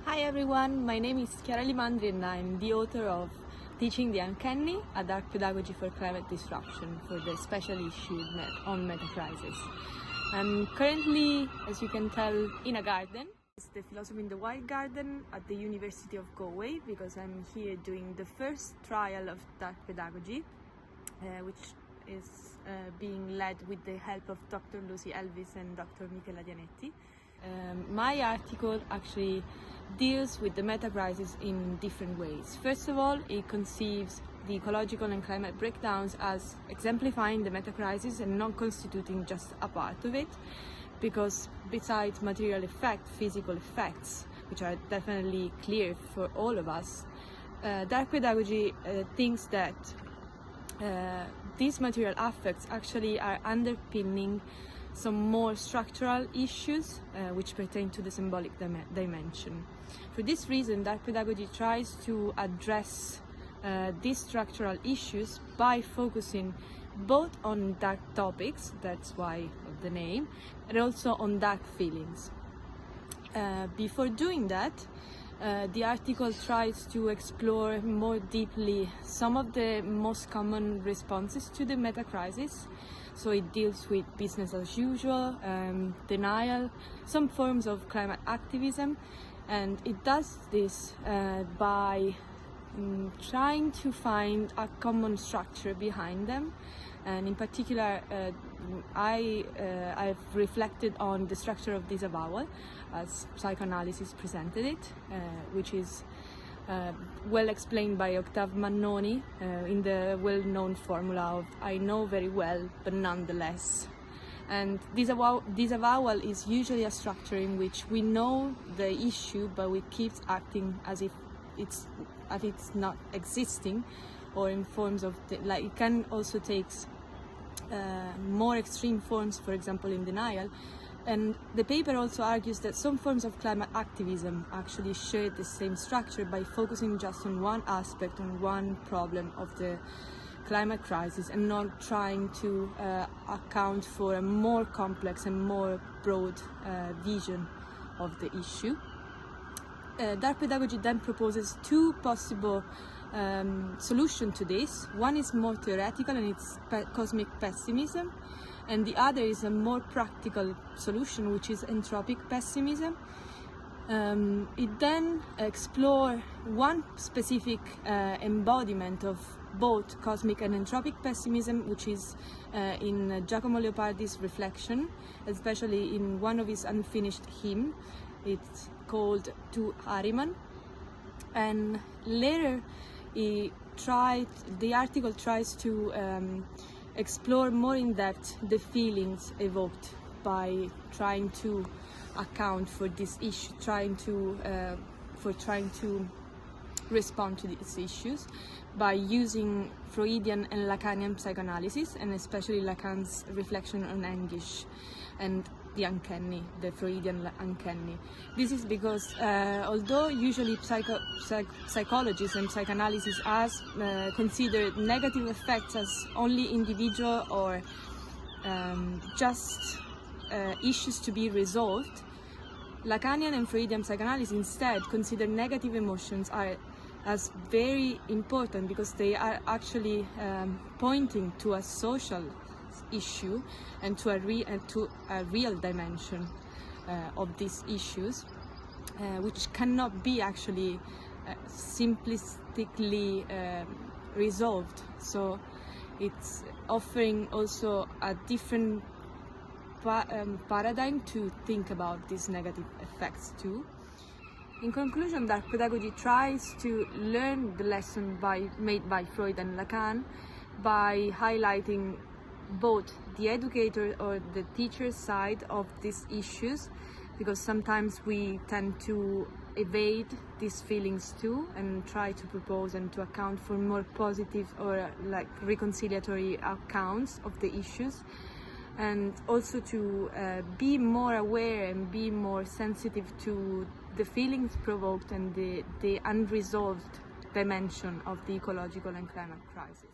Hi everyone, my name is Mandri and I'm the author of Teaching the Uncanny, a dark pedagogy for climate disruption for the special issue on meta-crisis. I'm currently, as you can tell, in a garden. It's the Philosophy in the Wild Garden at the University of Galway because I'm here doing the first trial of dark pedagogy, which is being led with the help of Dr. Lucy Elvis and Dr. Michela Dianetti. My article actually deals with the meta-crisis in different ways. First of all, it conceives the ecological and climate breakdowns as exemplifying the meta-crisis and not constituting just a part of it, because besides material effects, physical effects, which are definitely clear for all of us, dark pedagogy thinks that these material effects actually are underpinning some more structural issues which pertain to the symbolic dimension. For this reason, dark pedagogy tries to address these structural issues by focusing both on dark topics, that's why of the name, and also on dark feelings. Before doing that, the article tries to explore more deeply some of the most common responses to the meta-crisis. So it deals with business as usual, denial, some forms of climate activism, and it does this by trying to find a common structure behind them. And in particular, I've reflected on the structure of disavowal as psychoanalysis presented it, which is well explained by Octave Mannoni in the well-known formula of I know very well, but nonetheless. And disavowal is usually a structure in which we know the issue, but we keep acting as if it's not existing, or in forms of like it can also take more extreme forms, for example in denial. And the paper also argues that some forms of climate activism actually share the same structure by focusing just on one aspect, on one problem of the climate crisis, and not trying to account for a more complex and more broad vision of the issue. Dark pedagogy then proposes two possible solutions to this. One is more theoretical and it's cosmic pessimism, and the other is a more practical solution, which is entropic pessimism. It then explores one specific embodiment of both cosmic and entropic pessimism, which is in Giacomo Leopardi's reflection, especially in one of his unfinished hymns. It's called To Ahriman. And later the article tries to explore more in depth the feelings evoked by trying to account for this issue, trying to respond to these issues by using Freudian and Lacanian psychoanalysis, and especially Lacan's reflection on anguish and the uncanny, the Freudian uncanny. This is because although usually psychologists and psychoanalysis consider negative effects as only individual or just issues to be resolved, Lacanian and Freudian psychoanalysis instead consider negative emotions as very important, because they are actually pointing to a social issue and to a real dimension of these issues, which cannot be actually simplistically resolved. So it's offering also a different paradigm to think about these negative effects too. In conclusion, dark pedagogy tries to learn the lesson made by Freud and Lacan by highlighting both the educator or the teacher side of these issues, because sometimes we tend to evade these feelings too and try to propose and to account for more positive or like reconciliatory accounts of the issues, and also to be more aware and be more sensitive to the feelings provoked and the unresolved dimension of the ecological and climate crisis.